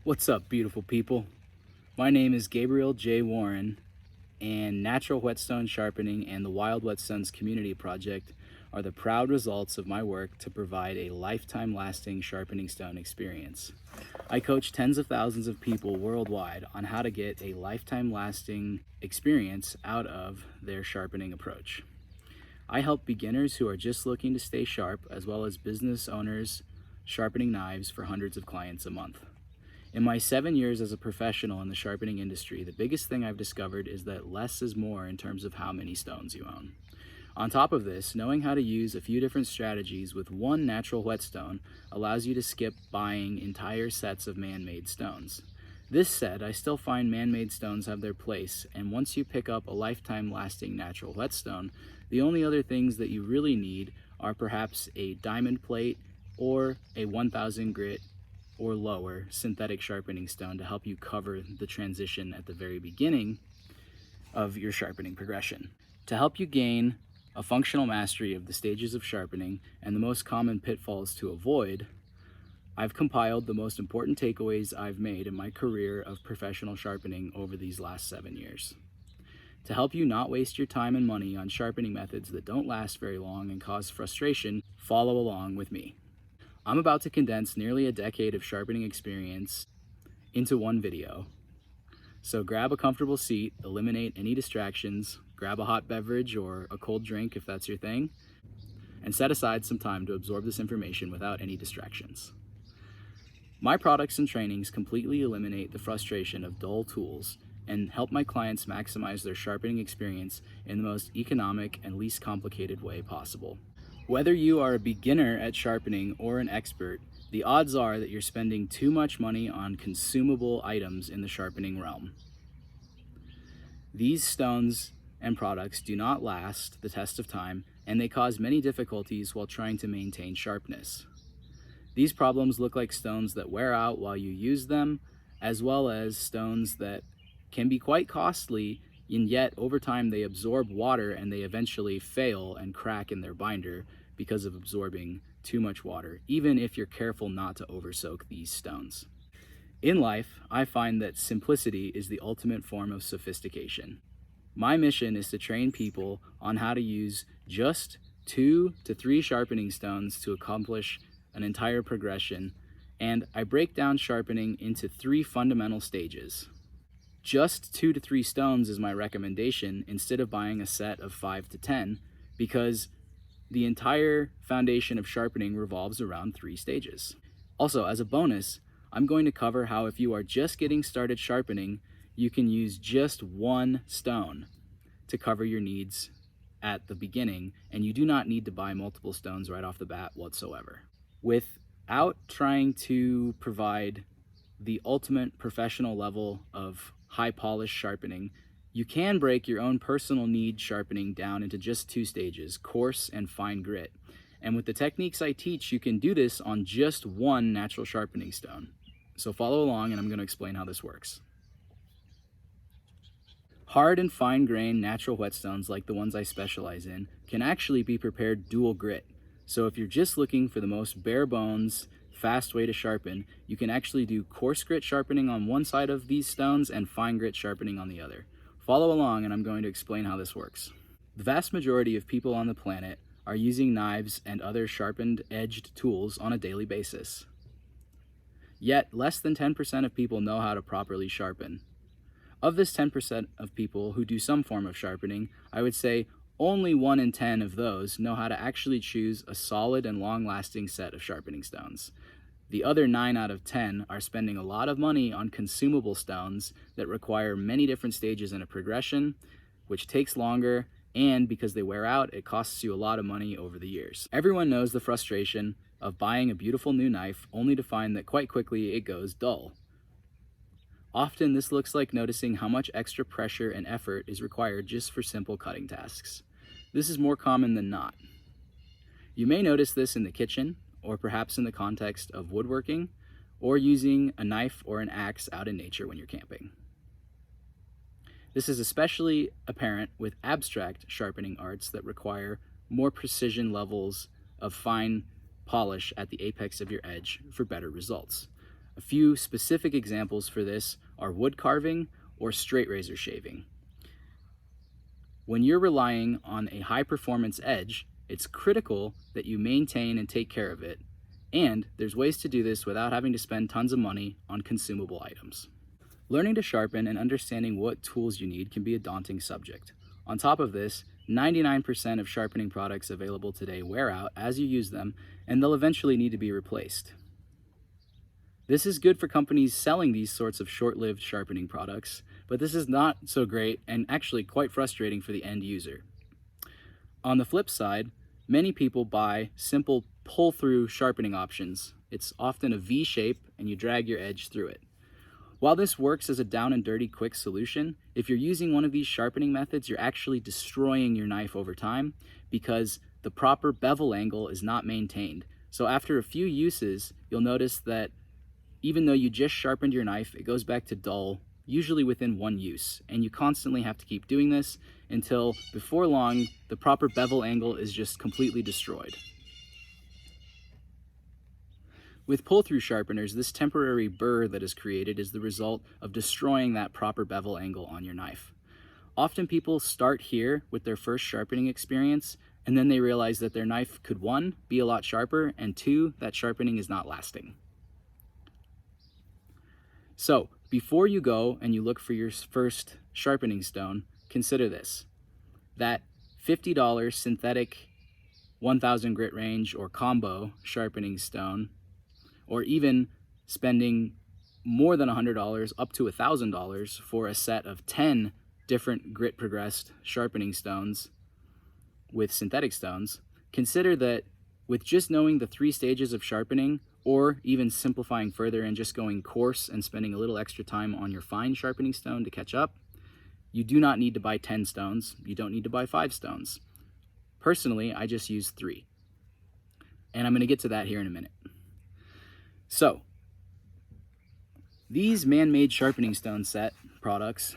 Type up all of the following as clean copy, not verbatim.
What's up, beautiful people? My name is Gabriel J Warren, and Natural Whetstone Sharpening and the Wild Whetstones Community Project are the proud results of my work to provide a lifetime lasting sharpening stone experience. I coach tens of thousands of people worldwide on how to get a lifetime lasting experience out of their sharpening approach. I help beginners who are just looking to stay sharp, as well as business owners sharpening knives for hundreds of clients a month. In my 7 years as a professional in the sharpening industry, the biggest thing I've discovered is that less is more in terms of how many stones you own. On top of this, knowing how to use a few different strategies with one natural whetstone allows you to skip buying entire sets of man-made stones. This said, I still find man-made stones have their place, and once you pick up a lifetime lasting natural whetstone, the only other things that you really need are perhaps a diamond plate or a 1000 grit or lower synthetic sharpening stone to help you cover the transition at the very beginning of your sharpening progression. To help you gain a functional mastery of the stages of sharpening and the most common pitfalls to avoid, I've compiled the most important takeaways I've made in my career of professional sharpening over these last 7 years. To help you not waste your time and money on sharpening methods that don't last very long and cause frustration, follow along with me. I'm about to condense nearly a decade of sharpening experience into one video. So grab a comfortable seat, eliminate any distractions, grab a hot beverage or a cold drink if that's your thing, and set aside some time to absorb this information without any distractions. My products and trainings completely eliminate the frustration of dull tools and help my clients maximize their sharpening experience in the most economic and least complicated way possible. Whether you are a beginner at sharpening or an expert, the odds are that you're spending too much money on consumable items in the sharpening realm. These stones and products do not last the test of time, and they cause many difficulties while trying to maintain sharpness. These problems look like stones that wear out while you use them, as well as stones that can be quite costly, and yet over time they absorb water and they eventually fail and crack in their binder because of absorbing too much water, even if you're careful not to oversoak these stones. In life, I find that simplicity is the ultimate form of sophistication. My mission is to train people on how to use just 2 to 3 sharpening stones to accomplish an entire progression, and I break down sharpening into 3 fundamental stages. Just 2 to 3 stones is my recommendation instead of buying a set of 5 to 10, because the entire foundation of sharpening revolves around 3 stages. Also, as a bonus, I'm going to cover how if you are just getting started sharpening, you can use just 1 stone to cover your needs at the beginning, and you do not need to buy multiple stones right off the bat whatsoever. Without trying to provide the ultimate professional level of high polish sharpening, you can break your own personal need sharpening down into just 2 stages, coarse and fine grit. And with the techniques I teach, you can do this on just 1 natural sharpening stone. So follow along and I'm going to explain how this works. Hard and fine grain natural whetstones like the ones I specialize in can actually be prepared dual grit. So if you're just looking for the most bare bones, fast way to sharpen, you can actually do coarse grit sharpening on one side of these stones and fine grit sharpening on the other. Follow along and I'm going to explain how this works. The vast majority of people on the planet are using knives and other sharpened edged tools on a daily basis. Yet less than 10% of people know how to properly sharpen. Of this 10% of people who do some form of sharpening, I would say only 1 in 10 of those know how to actually choose a solid and long-lasting set of sharpening stones. The other 9 out of 10 are spending a lot of money on consumable stones that require many different stages in a progression, which takes longer, and because they wear out, it costs you a lot of money over the years. Everyone knows the frustration of buying a beautiful new knife only to find that quite quickly it goes dull. Often this looks like noticing how much extra pressure and effort is required just for simple cutting tasks. This is more common than not. You may notice this in the kitchen, or perhaps in the context of woodworking, or using a knife or an axe out in nature when you're camping. This is especially apparent with abstract sharpening arts that require more precision levels of fine polish at the apex of your edge for better results. A A few specific examples for this are wood carving or straight razor shaving. When you're relying on a high performance edge, it's critical that you maintain and take care of it, and there's ways to do this without having to spend tons of money on consumable items. Learning to sharpen and understanding what tools you need can be a daunting subject. On top of this, 99% of sharpening products available today wear out as you use them, and they'll eventually need to be replaced. This is good for companies selling these sorts of short-lived sharpening products, but this is not so great and actually quite frustrating for the end user. On the flip side, many people buy simple pull-through sharpening options. It's often a V shape and you drag your edge through it. While this works as a down and dirty quick solution, if you're using one of these sharpening methods, you're actually destroying your knife over time because the proper bevel angle is not maintained. So after a few uses, you'll notice that even though you just sharpened your knife, it goes back to dull, usually within one use. And you constantly have to keep doing this until before long, the proper bevel angle is just completely destroyed. With pull-through sharpeners, this temporary burr that is created is the result of destroying that proper bevel angle on your knife. Often people start here with their first sharpening experience, and then they realize that their knife could, 1, be a lot sharper, and 2, that sharpening is not lasting. So, before you go and you look for your first sharpening stone, consider this. That $50 synthetic 1000 grit range or combo sharpening stone, or even spending more than $100 up to $1,000 for a set of 10 different grit progressed sharpening stones with synthetic stones, consider that with just knowing the 3 stages of sharpening, or even simplifying further and just going coarse and spending a little extra time on your fine sharpening stone to catch up, you do not need to buy 10 stones. You don't need to buy 5 stones. Personally, I just use 3. And I'm going to get to that here in a minute. So, these man-made sharpening stone set products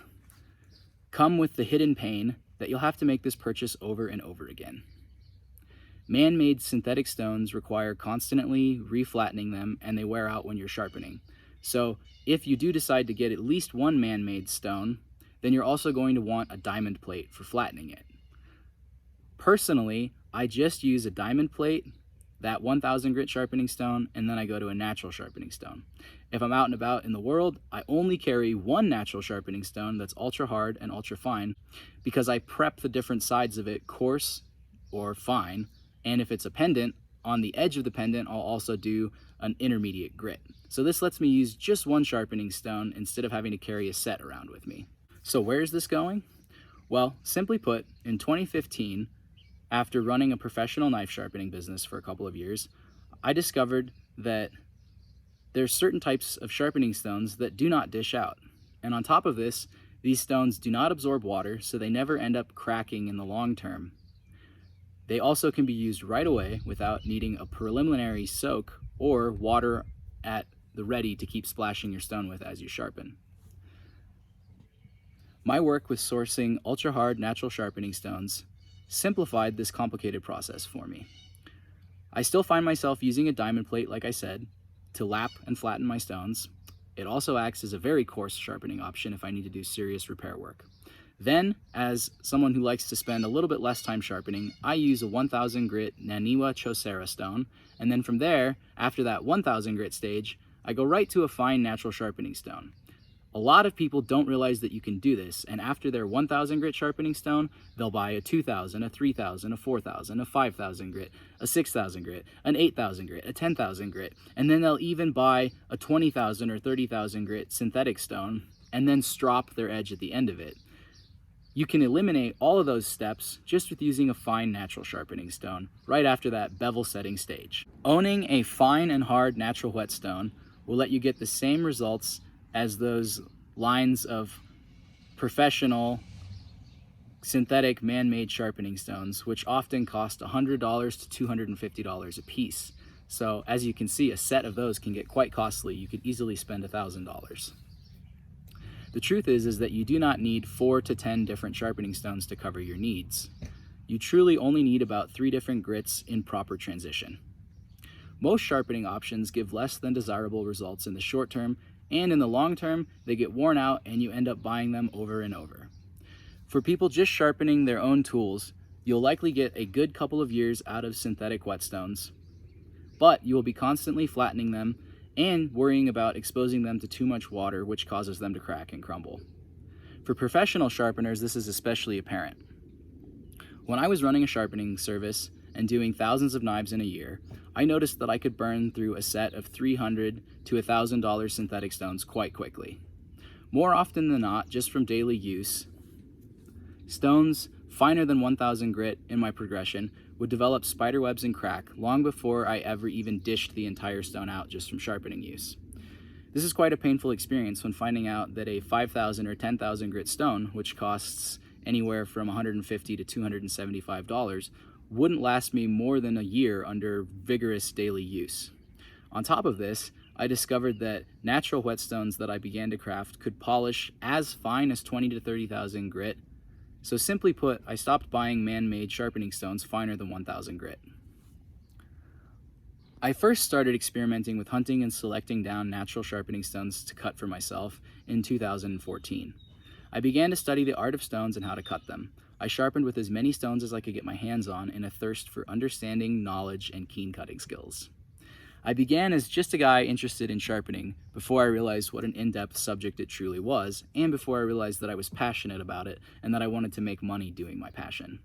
come with the hidden pain that you'll have to make this purchase over and over again. Man-made synthetic stones require constantly reflattening them, and they wear out when you're sharpening. So if you do decide to get at least one man-made stone, then you're also going to want a diamond plate for flattening it. Personally, I just use a diamond plate, that 1000 grit sharpening stone, and then I go to a natural sharpening stone. If I'm out and about in the world, I only carry one natural sharpening stone that's ultra hard and ultra fine because I prep the different sides of it coarse or fine. And if it's a pendant, on the edge of the pendant, I'll also do an intermediate grit. So this lets me use just one sharpening stone instead of having to carry a set around with me. So where is this going? Well, simply put, in 2015, after running a professional knife sharpening business for a couple of years, I discovered that there's certain types of sharpening stones that do not dish out. And on top of this, these stones do not absorb water, so they never end up cracking in the long term. They also can be used right away without needing a preliminary soak or water at the ready to keep splashing your stone with as you sharpen. My work with sourcing ultra-hard natural sharpening stones simplified this complicated process for me. I still find myself using a diamond plate, like I said, to lap and flatten my stones. It also acts as a very coarse sharpening option if I need to do serious repair work. Then, as someone who likes to spend a little bit less time sharpening, I use a 1000 grit Naniwa Chosera stone, and then from there, after that 1000 grit stage, I go right to a fine natural sharpening stone. A lot of people don't realize that you can do this, and after their 1000 grit sharpening stone, they'll buy a 2000, a 3000, a 4000, a 5000 grit, a 6000 grit, an 8000 grit, a 10,000 grit, and then they'll even buy a 20,000 or 30,000 grit synthetic stone, and then strop their edge at the end of it. You can eliminate all of those steps just with using a fine natural sharpening stone right after that bevel setting stage. Owning a fine and hard natural whetstone will let you get the same results as those lines of professional synthetic man-made sharpening stones, which often cost $100 to $250 a piece. So as you can see, a set of those can get quite costly. You could easily spend $1,000. The truth is that you do not need 4 to 10 different sharpening stones to cover your needs. You truly only need about 3 different grits in proper transition. Most sharpening options give less than desirable results in the short term, and in the long term, they get worn out and you end up buying them over and over. For people just sharpening their own tools, you'll likely get a good couple of years out of synthetic whetstones, but you will be constantly flattening them and worrying about exposing them to too much water, which causes them to crack and crumble. For professional sharpeners, this is especially apparent. When I was running a sharpening service and doing thousands of knives in a year, I noticed that I could burn through a set of $300 to $1,000 synthetic stones quite quickly. More often than not, just from daily use, stones finer than 1,000 grit in my progression would develop spider webs and crack long before I ever even dished the entire stone out just from sharpening use. This is quite a painful experience when finding out that a 5,000 or 10,000 grit stone, which costs anywhere from $150 to $275, wouldn't last me more than a year under vigorous daily use. On top of this, I discovered that natural whetstones that I began to craft could polish as fine as 20 to 30,000 grit. So simply put, I stopped buying man-made sharpening stones finer than 1,000 grit. I first started experimenting with hunting and selecting down natural sharpening stones to cut for myself in 2014. I began to study the art of stones and how to cut them. I sharpened with as many stones as I could get my hands on in a thirst for understanding, knowledge, and keen cutting skills. I began as just a guy interested in sharpening before I realized what an in-depth subject it truly was, and before I realized that I was passionate about it and that I wanted to make money doing my passion.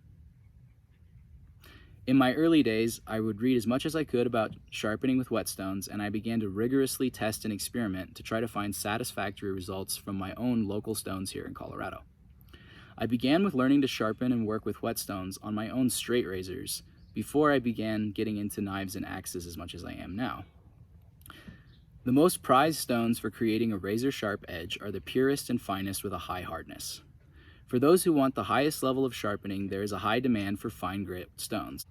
In my early days, I would read as much as I could about sharpening with whetstones, and I began to rigorously test and experiment to try to find satisfactory results from my own local stones here in Colorado. I began with learning to sharpen and work with whetstones on my own straight razors before I began getting into knives and axes as much as I am now. The most prized stones for creating a razor-sharp edge are the purest and finest with a high hardness. For those who want the highest level of sharpening, there is a high demand for fine grit stones.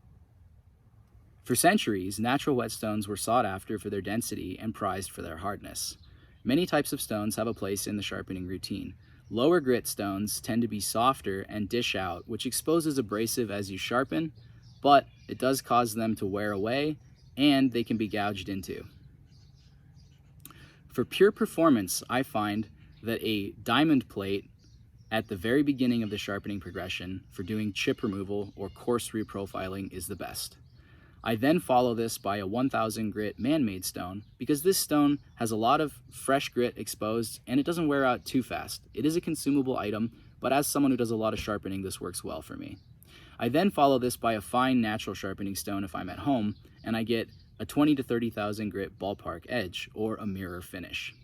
For centuries, natural whetstones were sought after for their density and prized for their hardness. Many types of stones have a place in the sharpening routine. Lower grit stones tend to be softer and dish out, which exposes abrasive as you sharpen, but it does cause them to wear away and they can be gouged into. For pure performance, I find that a diamond plate at the very beginning of the sharpening progression for doing chip removal or coarse reprofiling is the best. I then follow this by a 1,000 grit man-made stone because this stone has a lot of fresh grit exposed and it doesn't wear out too fast. It is a consumable item, but as someone who does a lot of sharpening, this works well for me. I then follow this by a fine natural sharpening stone if I'm at home, and I get a 20 to 30,000 grit ballpark edge or a mirror finish.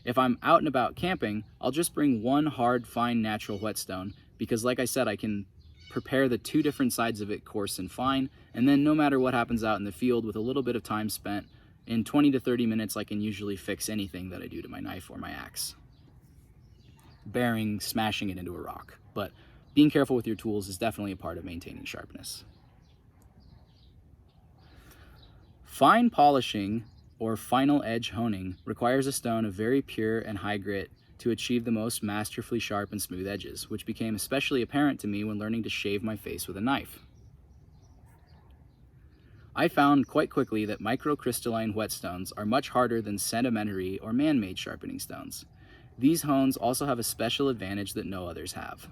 If I'm out and about camping, I'll just bring one hard, fine natural whetstone because like I said, I can prepare the two different sides of it coarse and fine, and then no matter what happens out in the field with a little bit of time spent, in 20 to 30 minutes I can usually fix anything that I do to my knife or my axe. Bearing smashing it into a rock, but being careful with your tools is definitely a part of maintaining sharpness. Fine polishing or final edge honing requires a stone of very pure and high grit to achieve the most masterfully sharp and smooth edges, which became especially apparent to me when learning to shave my face with a knife. I found quite quickly that microcrystalline whetstones are much harder than sedimentary or man-made sharpening stones. These hones also have a special advantage that no others have.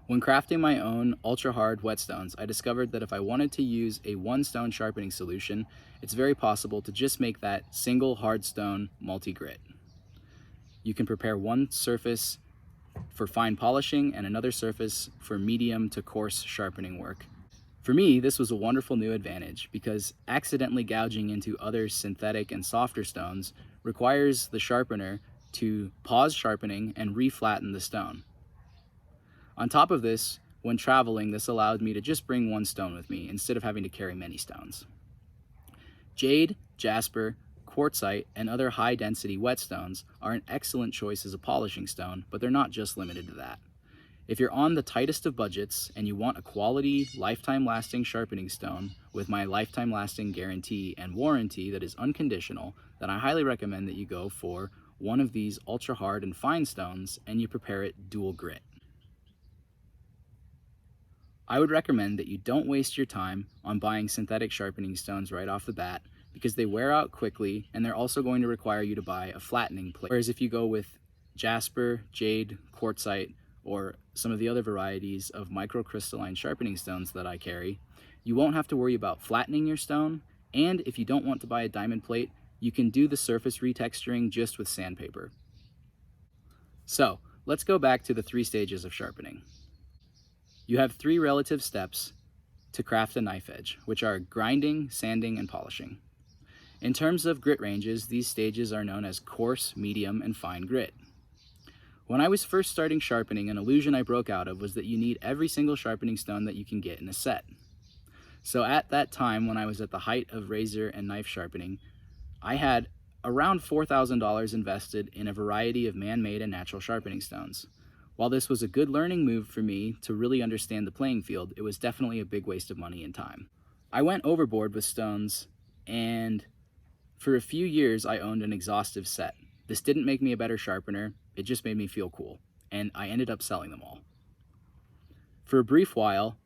When crafting my own ultra-hard whetstones, I discovered that if I wanted to use a one-stone sharpening solution, it's very possible to just make that single hard stone multi-grit. You can prepare one surface for fine polishing and another surface for medium to coarse sharpening work. For me, this was a wonderful new advantage because accidentally gouging into other synthetic and softer stones requires the sharpener to pause sharpening and re-flatten the stone. On top of this, when traveling, this allowed me to just bring one stone with me instead of having to carry many stones. Jade, jasper, quartzite, and other high-density whetstones are an excellent choice as a polishing stone, but they're not just limited to that. If you're on the tightest of budgets and you want a quality, lifetime-lasting sharpening stone with my lifetime-lasting guarantee and warranty that is unconditional, then I highly recommend that you go for one of these ultra-hard and fine stones and you prepare it dual grit. I would recommend that you don't waste your time on buying synthetic sharpening stones right off the bat because they wear out quickly and they're also going to require you to buy a flattening plate. Whereas if you go with jasper, jade, quartzite, or some of the other varieties of microcrystalline sharpening stones that I carry, you won't have to worry about flattening your stone, and if you don't want to buy a diamond plate, you can do the surface retexturing just with sandpaper. So, let's go back to the 3 stages of sharpening. You have 3 relative steps to craft a knife edge, which are grinding, sanding, and polishing. In terms of grit ranges, these stages are known as coarse, medium, and fine grit. When I was first starting sharpening, an illusion I broke out of was that you need every single sharpening stone that you can get in a set. So at that time, when I was at the height of razor and knife sharpening, I had around $4,000 invested in a variety of man-made and natural sharpening stones. While this was a good learning move for me to really understand the playing field, it was definitely a big waste of money and time. I went overboard with stones, and for a few years I owned an exhaustive set. This didn't make me a better sharpener, it just made me feel cool, and I ended up selling them all. For a brief while,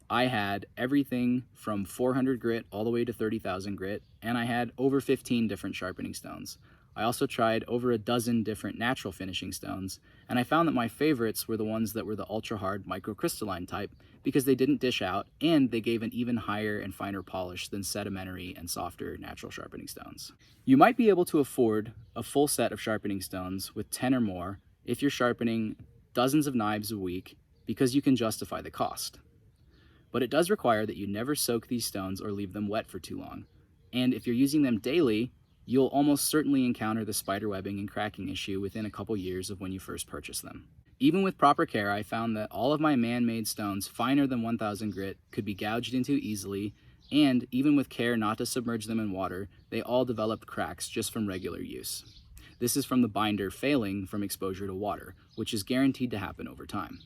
I had everything from 400 grit all the way to 30,000 grit, and I had over 15 different sharpening stones. I also tried over a dozen different natural finishing stones, and I found that my favorites were the ones that were the ultra hard microcrystalline type because they didn't dish out and they gave an even higher and finer polish than sedimentary and softer natural sharpening stones. You might be able to afford a full set of sharpening stones with 10 or more if you're sharpening dozens of knives a week because you can justify the cost. But it does require that you never soak these stones or leave them wet for too long. And if you're using them daily, you'll almost certainly encounter the spider webbing and cracking issue within a couple years of when you first purchase them. Even with proper care, I found that all of my man-made stones finer than 1000 grit could be gouged into easily, and even with care not to submerge them in water, they all developed cracks just from regular use. This is from the binder failing from exposure to water, which is guaranteed to happen over time.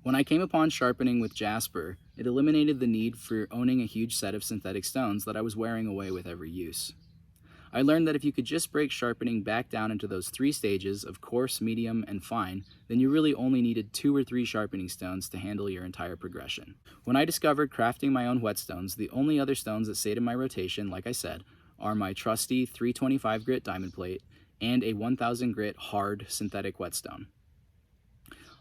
When I came upon sharpening with jasper, it eliminated the need for owning a huge set of synthetic stones that I was wearing away with every use. I learned that if you could just break sharpening back down into those 3 stages of coarse, medium, and fine, then you really only needed 2 or 3 sharpening stones to handle your entire progression. When I discovered crafting my own whetstones, the only other stones that stayed in my rotation, like I said, are my trusty 325 grit diamond plate and a 1000 grit hard synthetic whetstone.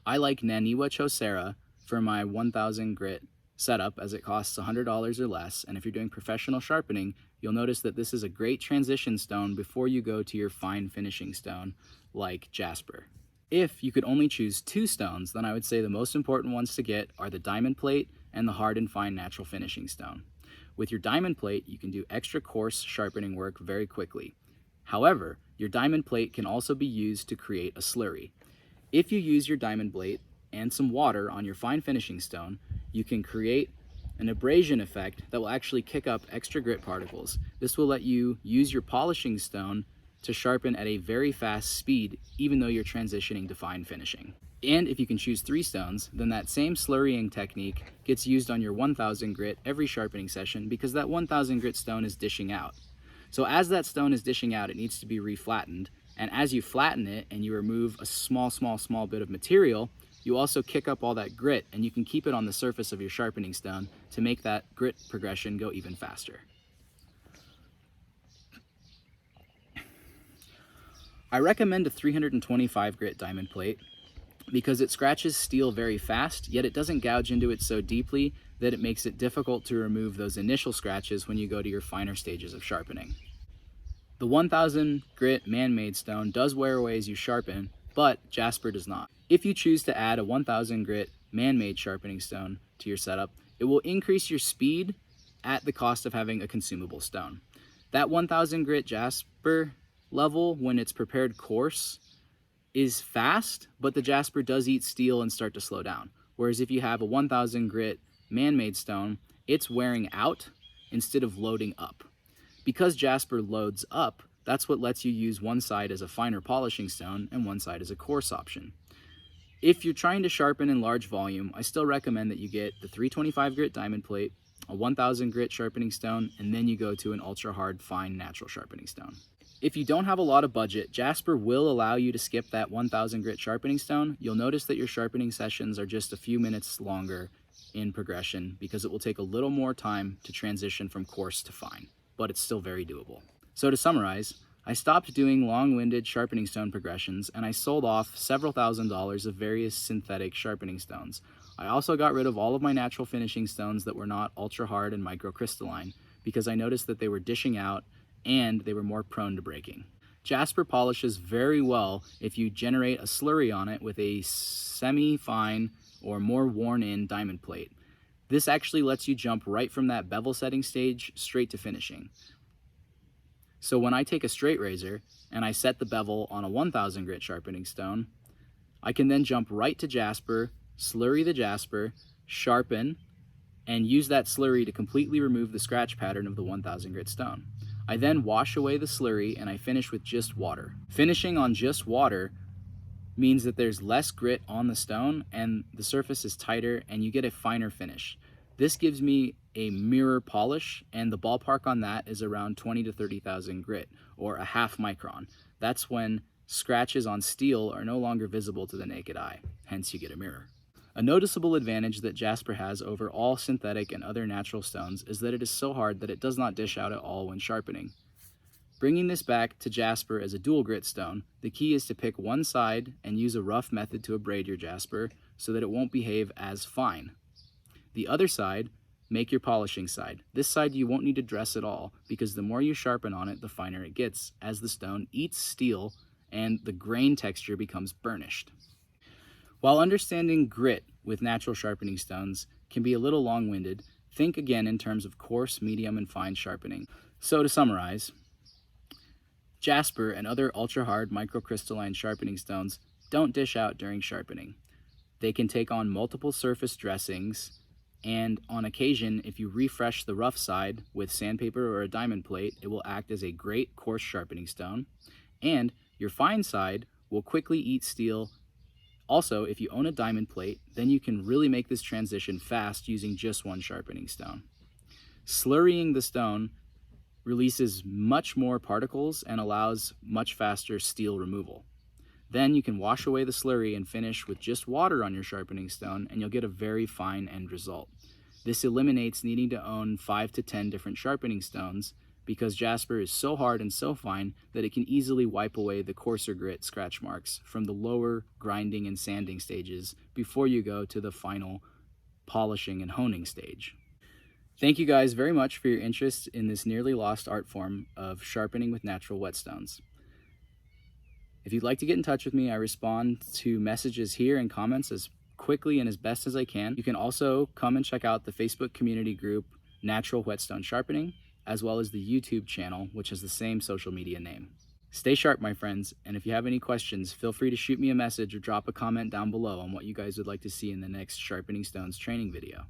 I like Naniwa Chosera for my 1000 grit setup as it costs $100 or less, and if you're doing professional sharpening, you'll notice that this is a great transition stone before you go to your fine finishing stone like jasper. If you could only choose 2 stones, then I would say the most important ones to get are the diamond plate and the hard and fine natural finishing stone. With your diamond plate, you can do extra coarse sharpening work very quickly. However, your diamond plate can also be used to create a slurry. If you use your diamond plate and some water on your fine finishing stone, you can create an abrasion effect that will actually kick up extra grit particles. This will let you use your polishing stone to sharpen at a very fast speed, even though you're transitioning to fine finishing. And if you can choose 3 stones, then that same slurrying technique gets used on your 1000 grit every sharpening session because that 1000 grit stone is dishing out. So as that stone is dishing out, it needs to be reflattened. And as you flatten it and you remove a small bit of material, you also kick up all that grit, and you can keep it on the surface of your sharpening stone to make that grit progression go even faster. I recommend a 325 grit diamond plate because it scratches steel very fast, yet it doesn't gouge into it so deeply that it makes it difficult to remove those initial scratches when you go to your finer stages of sharpening. The 1000 grit man-made stone does wear away as you sharpen, but jasper does not. If you choose to add a 1000 grit man-made sharpening stone to your setup, it will increase your speed at the cost of having a consumable stone. That 1000 grit jasper level, when it's prepared coarse, is fast, but the jasper does eat steel and start to slow down. Whereas if you have a 1000 grit man-made stone, it's wearing out instead of loading up. Because jasper loads up, that's what lets you use one side as a finer polishing stone and one side as a coarse option. If you're trying to sharpen in large volume, I still recommend that you get the 325 grit diamond plate, a 1000 grit sharpening stone, and then you go to an ultra hard fine natural sharpening stone. If you don't have a lot of budget, Jasper will allow you to skip that 1000 grit sharpening stone. You'll notice that your sharpening sessions are just a few minutes longer in progression because it will take a little more time to transition from coarse to fine, but it's still very doable. So to summarize, I stopped doing long-winded sharpening stone progressions and I sold off several $1,000s of various synthetic sharpening stones. I also got rid of all of my natural finishing stones that were not ultra hard and microcrystalline because I noticed that they were dishing out and they were more prone to breaking. Jasper polishes very well if you generate a slurry on it with a semi-fine or more worn-in diamond plate. This actually lets you jump right from that bevel setting stage straight to finishing. So when I take a straight razor and I set the bevel on a 1000 grit sharpening stone, I can then jump right to Jasper, slurry the Jasper, sharpen, and use that slurry to completely remove the scratch pattern of the 1000 grit stone. I then wash away the slurry and I finish with just water. Finishing on just water means that there's less grit on the stone and the surface is tighter and you get a finer finish. This gives me a mirror polish, and the ballpark on that is around 20 to 30,000 grit, or a half micron. That's when scratches on steel are no longer visible to the naked eye, hence you get a mirror. A noticeable advantage that Jasper has over all synthetic and other natural stones is that it is so hard that it does not dish out at all when sharpening. Bringing this back to Jasper as a dual grit stone, the key is to pick one side and use a rough method to abrade your Jasper so that it won't behave as fine. The other side, make your polishing side. This side you won't need to dress at all because the more you sharpen on it, the finer it gets as the stone eats steel and the grain texture becomes burnished. While understanding grit with natural sharpening stones can be a little long-winded, think again in terms of coarse, medium, and fine sharpening. So to summarize, Jasper and other ultra-hard microcrystalline sharpening stones don't dish out during sharpening. They can take on multiple surface dressings, and on occasion, if you refresh the rough side with sandpaper or a diamond plate, it will act as a great coarse sharpening stone, and your fine side will quickly eat steel. Also, if you own a diamond plate, then you can really make this transition fast using just one sharpening stone. Slurrying the stone releases much more particles and allows much faster steel removal. Then you can wash away the slurry and finish with just water on your sharpening stone and you'll get a very fine end result. This eliminates needing to own 5 to 10 different sharpening stones because Jasper is so hard and so fine that it can easily wipe away the coarser grit scratch marks from the lower grinding and sanding stages before you go to the final polishing and honing stage. Thank you guys very much for your interest in this nearly lost art form of sharpening with natural whetstones. If you'd like to get in touch with me, I respond to messages here and comments as quickly and as best as I can. You can also come and check out the Facebook community group, Natural Whetstone Sharpening, as well as the YouTube channel, which has the same social media name. Stay sharp, my friends, and if you have any questions, feel free to shoot me a message or drop a comment down below on what you guys would like to see in the next Sharpening Stones training video.